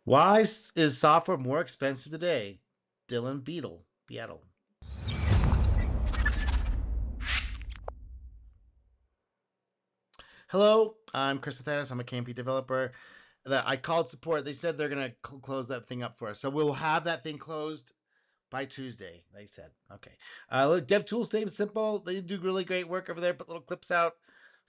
Why is software more expensive today? Dylan Beattie. Hello, I'm Chris Athanas. I'm a KMP developer. That I called support. They said they're gonna close that thing up for us, so we'll have that thing closed by Tuesday. They said, okay. Look, Dev Tools stay simple. They do really great work over there. Put little clips out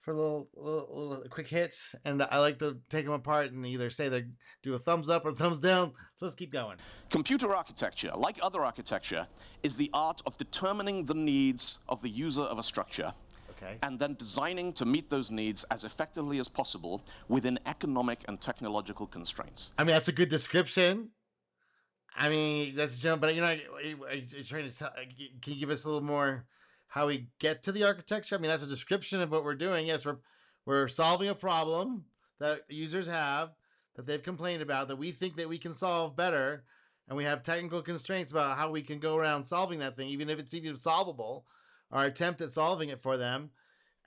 for little quick hits, and I like to take them apart and either say they do a thumbs up or thumbs down. So let's keep going. Computer architecture, like other architecture, is the art of determining the needs of the user of a structure. Okay. And then designing to meet those needs as effectively as possible within economic and technological constraints. I mean, that's a good description. I mean, that's jump, but you're not you're trying to tell. Can you give us a little more how we get to the architecture? I mean, that's a description of what we're doing. Yes, we're solving a problem that users have that they've complained about that we think that we can solve better, and we have technical constraints about how we can go around solving that thing, even if it's even solvable. Our attempt at solving it for them,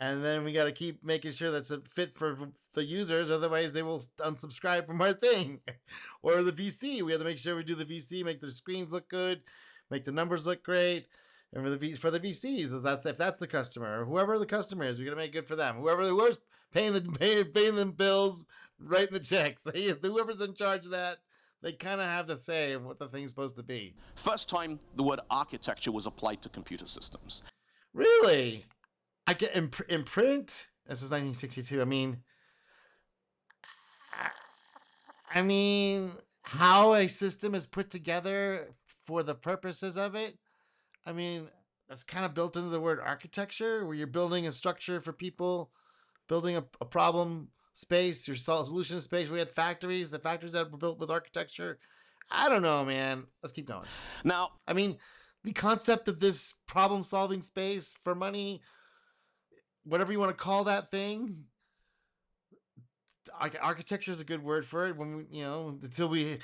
and then we got to keep making sure that's a fit for the users, otherwise they will unsubscribe from our thing. Or the VC, we have to make sure we do the VC, make the screens look good, make the numbers look great. And for the VCs, if that's the customer, or whoever the customer is, we got to make it good for them. Whoever's paying them bills, writing the checks, whoever's in charge of that, they kind of have to say what the thing's supposed to be. First time the word architecture was applied to computer systems. Really? I get in print. This is 1962. I mean, how a system is put together for the purposes of it. I mean, that's kind of built into the word architecture, where you're building a structure for people, building a problem space, your solution space. We had factories, the factories that were built with architecture. I don't know, man. Let's keep going. Now, I mean, the concept of this problem solving space for money, whatever you want to call that thing, architecture is a good word for it. When we, until we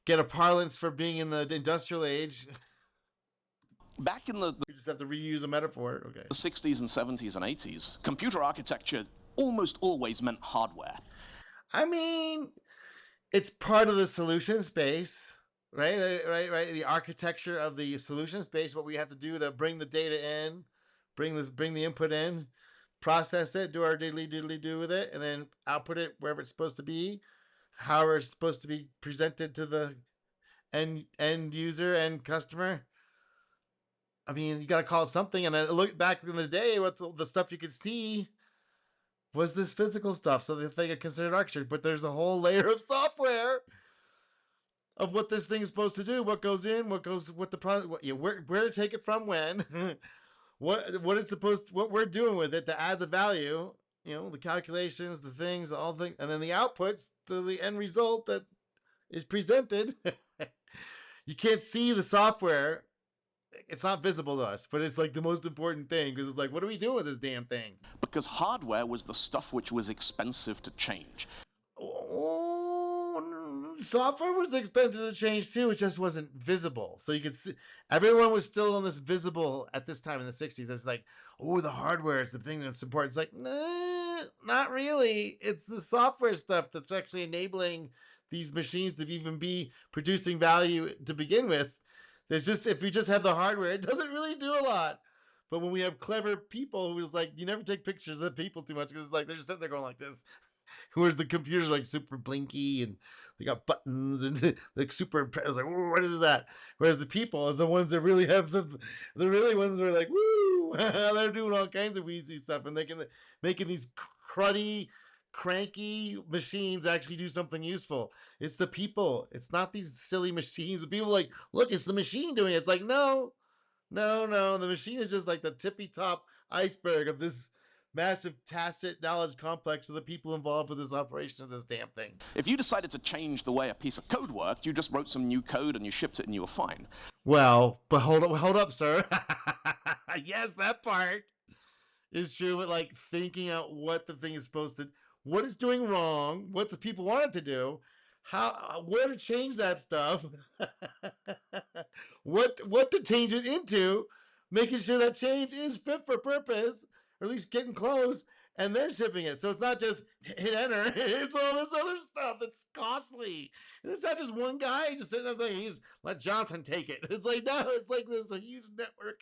get a parlance for being in the industrial age, back in the we just have to reuse a metaphor. Okay. 60s and 70s and 80s, computer architecture almost always meant hardware. I mean, it's part of the solution space, right? Right. The architecture of the solution space, what we have to do to bring the data in, bring the input in, process it, do our diddly do with it, and then output it wherever it's supposed to be, however it's supposed to be presented to the end user and customer. I mean, you got to call it something. And I look back in the day, what's the stuff you could see was this physical stuff, so they could consider architecture. But there's a whole layer of software of what this thing is supposed to do, what goes in, what the product, where to take it from, when, what it's supposed to, what we're doing with it to add the value, the calculations, the things, all things, and then the outputs to the end result that is presented. You can't see the software. It's not visible to us, but it's like the most important thing, because it's like, what are we doing with this damn thing? Because hardware was the stuff which was expensive to change. Oh, software was expensive to change too. It just wasn't visible. So you could see everyone was still on this visible at this time in the 60s. It's like, oh, the hardware is the thing that's important. It's like, nah, not really. It's the software stuff that's actually enabling these machines to even be producing value to begin with. There's just, if we just have the hardware, it doesn't really do a lot. But when we have clever people who's like, you never take pictures of the people too much, because it's like they're just sitting there going like this. Whereas the computers are like super blinky and they got buttons and like super impressive. Like, what is that? Whereas the people is the ones that really have the really ones that are like, woo, they're doing all kinds of easy stuff, and they can making these cruddy, cranky machines actually do something useful. It's the people. It's not these silly machines. The people are like, look, it's the machine doing it. It's like, no. The machine is just like the tippy top iceberg of this massive tacit knowledge complex of the people involved with this operation of this damn thing. If you decided to change the way a piece of code worked, you just wrote some new code and you shipped it and you were fine. Well, but hold up, sir. Yes, that part is true, but like thinking out what the thing is supposed to, what it's doing wrong, what the people want it to do, where to change that stuff, what to change it into, making sure that change is fit for purpose, or at least getting close, and then shipping it. So it's not just hit enter; it's all this other stuff that's costly. And it's not just one guy just sitting there thinking he's let Johnson take it. It's like no, it's like this a huge network.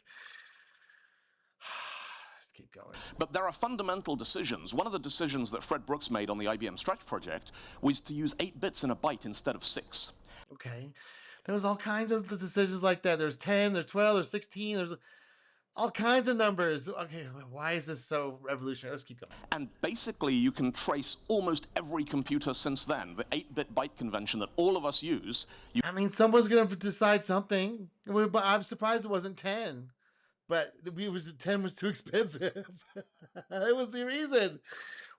Let's keep going. But there are fundamental decisions. One of the decisions that Fred Brooks made on the IBM Stretch project was to use 8 bits in a byte instead of 6. Okay, there's all kinds of decisions like that. There's 10, there's 12, there's 16, there's all kinds of numbers. Okay, why is this so revolutionary? Let's keep going. And basically, you can trace almost every computer since then, the 8-bit byte convention that all of us use. I mean, someone's going to decide something. I'm surprised it wasn't 10. But 10 was too expensive. That was the reason.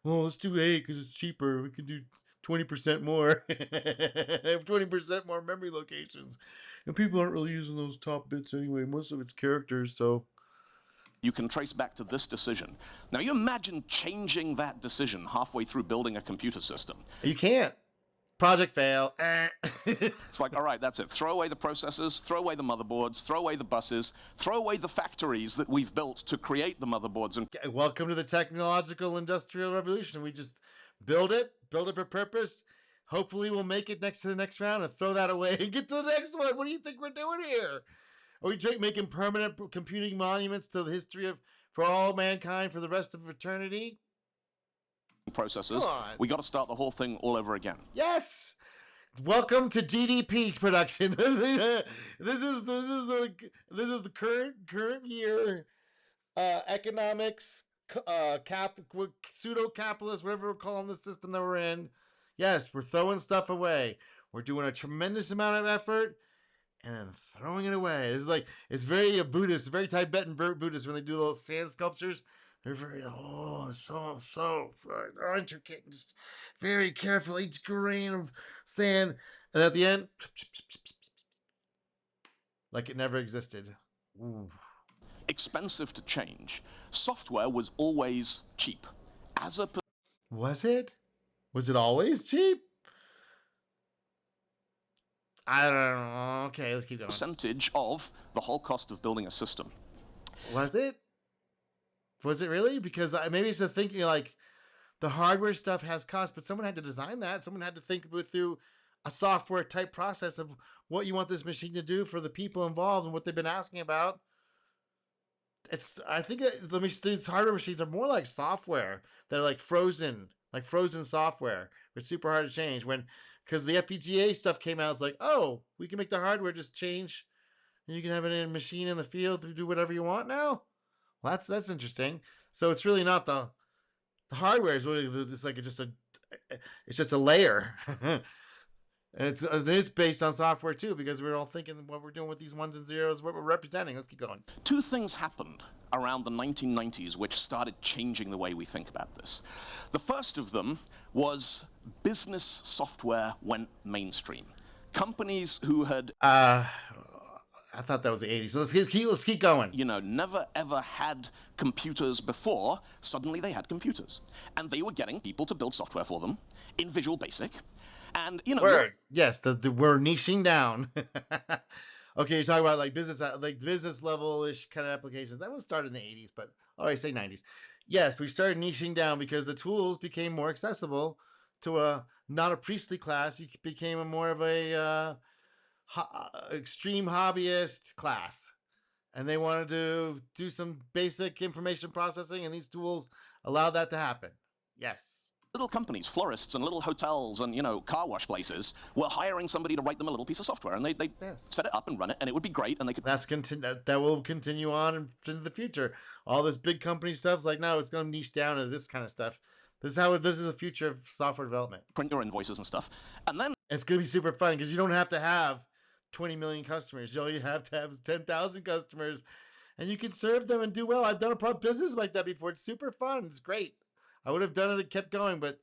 Well, let's do 8 because it's cheaper. We can do 20% more. Have 20% more memory locations. And people aren't really using those top bits anyway. Most of it's characters, so you can trace back to this decision. Now, you imagine changing that decision halfway through building a computer system. You can't. Project fail. It's like, all right, that's it. Throw away the processors, throw away the motherboards, throw away the buses, throw away the factories that we've built to create the motherboards. And welcome to the technological industrial revolution. We just build it for purpose. Hopefully we'll make it next to the next round and throw that away and get to the next one. What do you think we're doing here? Are we making permanent computing monuments to the history of for all mankind for the rest of eternity? Processors. We got to start the whole thing all over again. Yes. Welcome to GDP production. This is the current year economics pseudo capitalist, whatever we're calling the system that we're in. Yes, we're throwing stuff away. We're doing a tremendous amount of effort and then throwing it away. It's very Buddhist, very Tibetan Buddhist when they do those sand sculptures. They're very so intricate and just very careful. Each grain of sand, and at the end, like it never existed. Ooh. Expensive to change. Software was always cheap. Was it? Was it always cheap? I don't know. Okay, let's keep going. Percentage of the whole cost of building a system. Was it? Was it really? Because maybe it's the thinking like the hardware stuff has cost, but someone had to design that. Someone had to think through a software type process of what you want this machine to do for the people involved and what they've been asking about. I think these hardware machines are more like software. They're like frozen software. It's super hard to change because the FPGA stuff came out. It's like, oh, we can make the hardware just change, and you can have it in a machine in the field to do whatever you want now. Well, that's interesting. So it's really not the hardware is really it's just a layer, and it's based on software too because we're all thinking what we're doing with these ones and zeros, what we're representing. Let's keep going. 2 things happened around the 1990s which started changing the way we think about this. The first of them was business software went mainstream. Companies who had I thought that was the 80s. So let's keep going. Never ever had computers before, suddenly they had computers. And they were getting people to build software for them in Visual Basic. And, Word. Yes, we're niching down. Okay, you're talking about like business level-ish kind of applications. That was started in the 80s, but say 90s. Yes, we started niching down because the tools became more accessible to not a priestly class. You became more of a extreme hobbyist class, and they wanted to do some basic information processing, and these tools allow that to happen. Yes. Little companies, florists and little hotels and, car wash places were hiring somebody to write them a little piece of software, and they set it up and run it, and it would be great, and they could... That will continue on into the future. All this big company stuff's like, no, it's going to niche down to this kind of stuff. This is the future of software development. Print your invoices and stuff. And then... It's going to be super fun because you don't have to have 20 million customers. You only have to have 10,000 customers, and you can serve them and do well. I've done a business like that before. It's super fun. It's great. I would have done it and kept going, but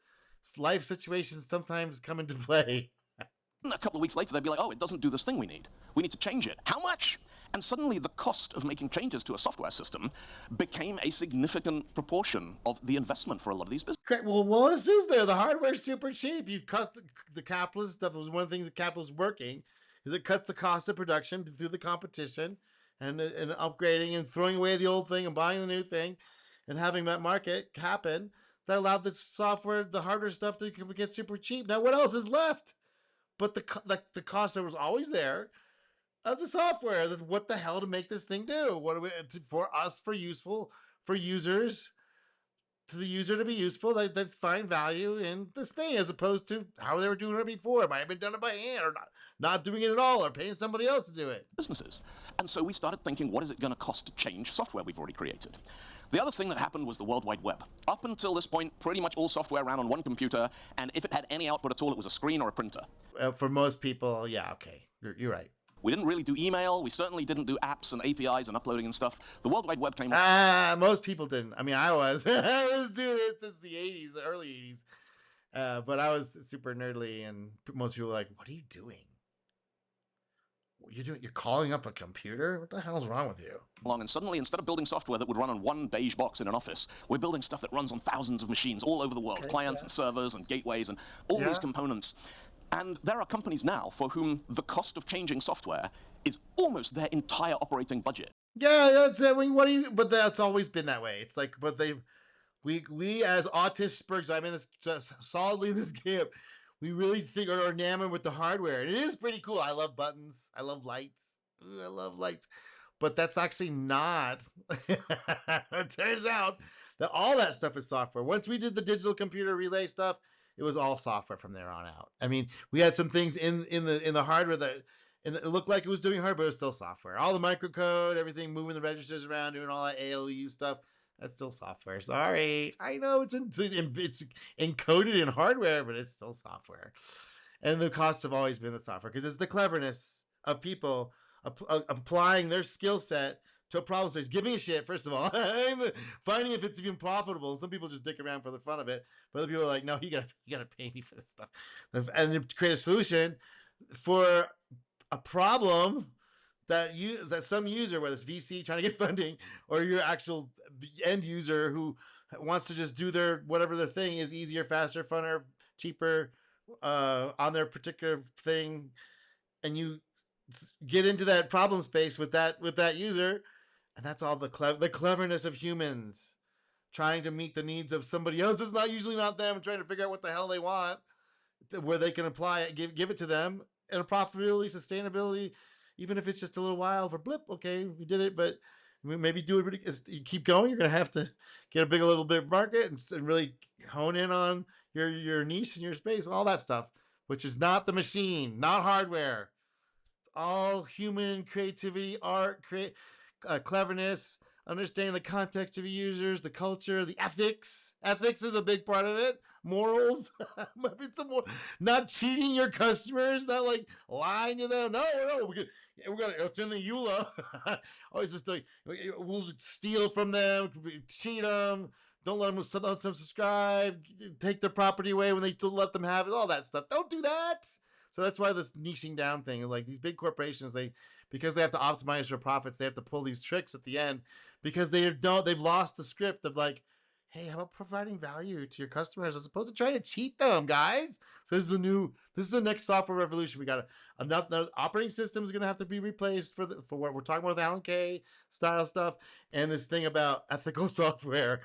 life situations sometimes come into play. A couple of weeks later, they'd be like, oh, it doesn't do this thing we need. We need to change it. How much? And suddenly the cost of making changes to a software system became a significant proportion of the investment for a lot of these businesses. Great. Well, this is there. The hardware's super cheap. You cost the capitalist stuff. It was one of the things that capitalism is working is it cuts the cost of production through the competition and upgrading and throwing away the old thing and buying the new thing. and having that market happen that allowed the software, the hardware stuff to get super cheap. Now, what else is left? But the cost that was always there of the software. What the hell to make this thing do? What do we for us for useful for users to the user to be useful? They find value in this thing as opposed to how they were doing it before. It might have been done by hand or not doing it at all or paying somebody else to do it. Businesses. And so we started thinking, what is it going to cost to change software we've already created? The other thing that happened was the World Wide Web. Up until this point, pretty much all software ran on one computer, and if it had any output at all, it was a screen or a printer. For most people, yeah, okay, you're right. We didn't really do email. We certainly didn't do apps and APIs and uploading and stuff. The World Wide Web came. Most people didn't. I mean, I was. I was doing it since the 80s, the early 80s. But I was super nerdly, and most people were like, what are you doing? You're calling up a computer? What the hell's wrong with you? Along, and suddenly, instead of building software that would run on one beige box in an office, we're building stuff that runs on thousands of machines all over the world, okay, clients and servers and gateways and all these components. And there are companies now for whom the cost of changing software is almost their entire operating budget. Yeah, that's it. I mean, what do you? But that's always been that way. It's like, but we as autists, I'm in this solidly in this camp. We really think are enamored with the hardware. And it is pretty cool. I love buttons. I love lights. Ooh, I love lights. But that's actually not. It turns out that all that stuff is software. Once we did the digital computer relay stuff, it was all software from there on out. I mean, we had some things in the hardware that it looked like it was doing hardware, but it was still software. All the microcode, everything, moving the registers around, doing all that ALU stuff. That's still software. Sorry. I know it's encoded in hardware, but it's still software. And the costs have always been the software because it's the cleverness of people applying their skill set to a problem space, giving a shit, first of all, and finding if it's even profitable. Some people just dick around for the fun of it. But other people are like, no, you gotta pay me for this stuff. And to create a solution for a problem that some user, whether it's VC trying to get funding or your actual end user who wants to just do whatever their thing is easier, faster, funner, cheaper on their particular thing, and you get into that problem space with that user, and that's all the cleverness of humans trying to meet the needs of somebody else. It's usually not them, trying to figure out what the hell they want, where they can apply it, give it to them, and a profitability, sustainability. Even if it's just a little while for blip, okay, we did it, but we maybe do it. You keep going, you're gonna have to get a little bit market and really hone in on your niche and your space and all that stuff, which is not the machine, not hardware. It's all human creativity, art, cleverness, understanding the context of your users, the culture, the ethics. Ethics is a big part of it. Morals. It's not cheating your customers, not like lying to them. No, it's in the EULA. Oh, it's just like we'll steal from them, cheat them, don't let them subscribe, take their property away when they let them have it, all that stuff. Don't do that. So that's why this niching down thing, like these big corporations, because they have to optimize their profits, they have to pull these tricks at the end because they've lost the script of like, hey, how about providing value to your customers as opposed to trying to cheat them, guys? So this is the next software revolution. We got another operating system is going to have to be replaced for what we're talking about with Alan Kay style stuff, and this thing about ethical software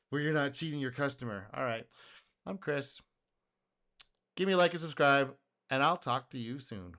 where you're not cheating your customer. All right, I'm Chris. Give me a like and subscribe, and I'll talk to you soon.